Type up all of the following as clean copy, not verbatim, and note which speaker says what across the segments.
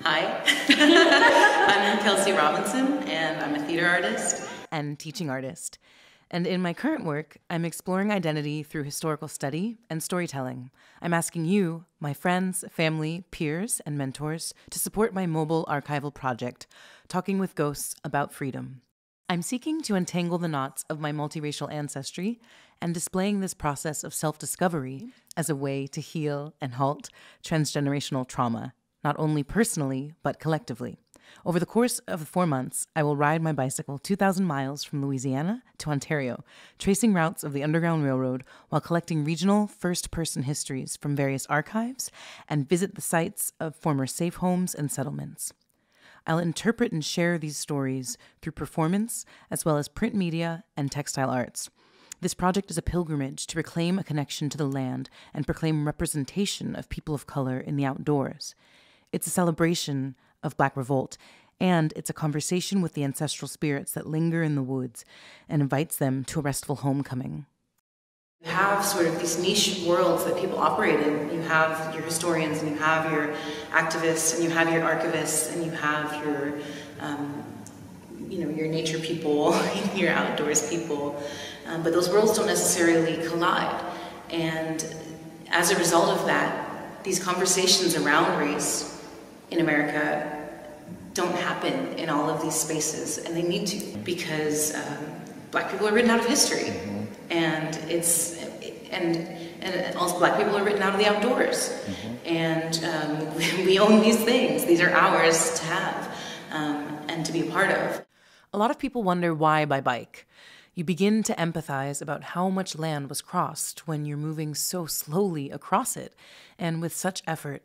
Speaker 1: Hi, I'm Kelsey Robinson, and I'm a theater artist
Speaker 2: and teaching artist. And in my current work, I'm exploring identity through historical study and storytelling. I'm asking you, my friends, family, peers, and mentors, to support my mobile archival project, Talking with Ghosts About Freedom. I'm seeking to untangle the knots of my multiracial ancestry and displaying this process of self-discovery as a way to heal and halt transgenerational trauma, not only personally, but collectively. Over the course of the 4 months, I will ride my bicycle 2,000 miles from Louisiana to Ontario, tracing routes of the Underground Railroad while collecting regional first-person histories from various archives and visit the sites of former safe homes and settlements. I'll interpret and share these stories through performance, as well as print media and textile arts. This project is a pilgrimage to reclaim a connection to the land and proclaim representation of people of color in the outdoors. It's a celebration of Black revolt, and it's a conversation with the ancestral spirits that linger in the woods and invites them to a restful homecoming.
Speaker 1: You have sort of these niche worlds that people operate in. You have your historians, and you have your activists, and you have your archivists, and you have your, your nature people, your outdoors people. But those worlds don't necessarily collide. And as a result of that, these conversations around race in America don't happen in all of these spaces, and they need to, because Black people are written out of history, and also Black people are written out of the outdoors, and we own these things. These are ours to have and to be a part of.
Speaker 2: A lot of people wonder why by bike. You begin to empathize about how much land was crossed when you're moving so slowly across it and with such effort.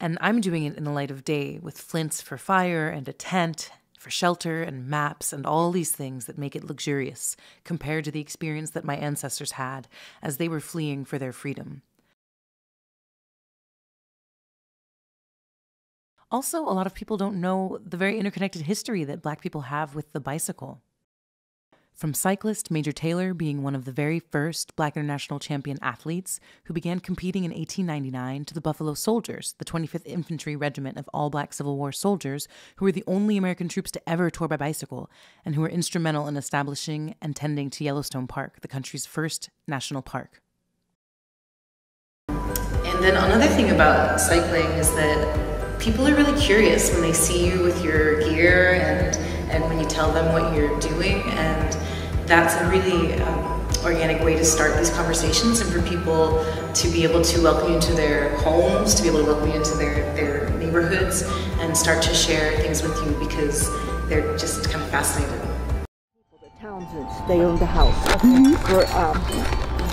Speaker 2: And I'm doing it in the light of day, with flints for fire and a tent for shelter and maps and all these things that make it luxurious compared to the experience that my ancestors had as they were fleeing for their freedom. Also, a lot of people don't know the very interconnected history that Black people have with the bicycle. From cyclist Major Taylor being one of the very first Black international champion athletes who began competing in 1899 to the Buffalo Soldiers, the 25th Infantry Regiment of all-Black Civil War soldiers who were the only American troops to ever tour by bicycle and who were instrumental in establishing and tending to Yellowstone Park, the country's first national park.
Speaker 1: And then another thing about cycling is that people are really curious when they see you with your gear and when you tell them what you're doing, and that's a really organic way to start these conversations and for people to be able to welcome you into their homes, to be able to welcome you into their neighborhoods and start to share things with you because they're just kind of fascinated.
Speaker 3: The Townsends, they owned the house,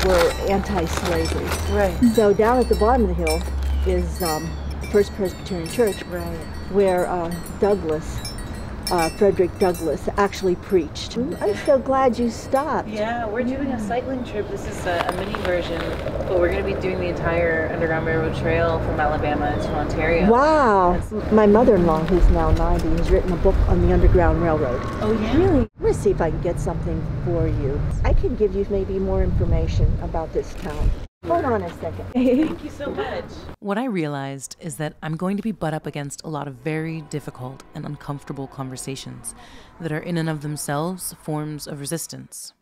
Speaker 3: were anti-slavery. Right. So down at the bottom of the hill is the First Presbyterian Church, right, where Frederick Douglass actually preached. I'm so glad you stopped.
Speaker 2: Yeah, we're doing a cycling trip. This is a mini version, but we're going to be doing the entire Underground Railroad Trail from Alabama to Ontario.
Speaker 3: Wow. My mother-in-law, who's now 90, has written a book on the Underground Railroad.
Speaker 2: Oh, yeah?
Speaker 3: Really? I'm going to see if I can get something for you. I can give you maybe more information about this town. Hold on a second.
Speaker 2: Thank you so much. What I realized is that I'm going to be butt up against a lot of very difficult and uncomfortable conversations that are in and of themselves forms of resistance.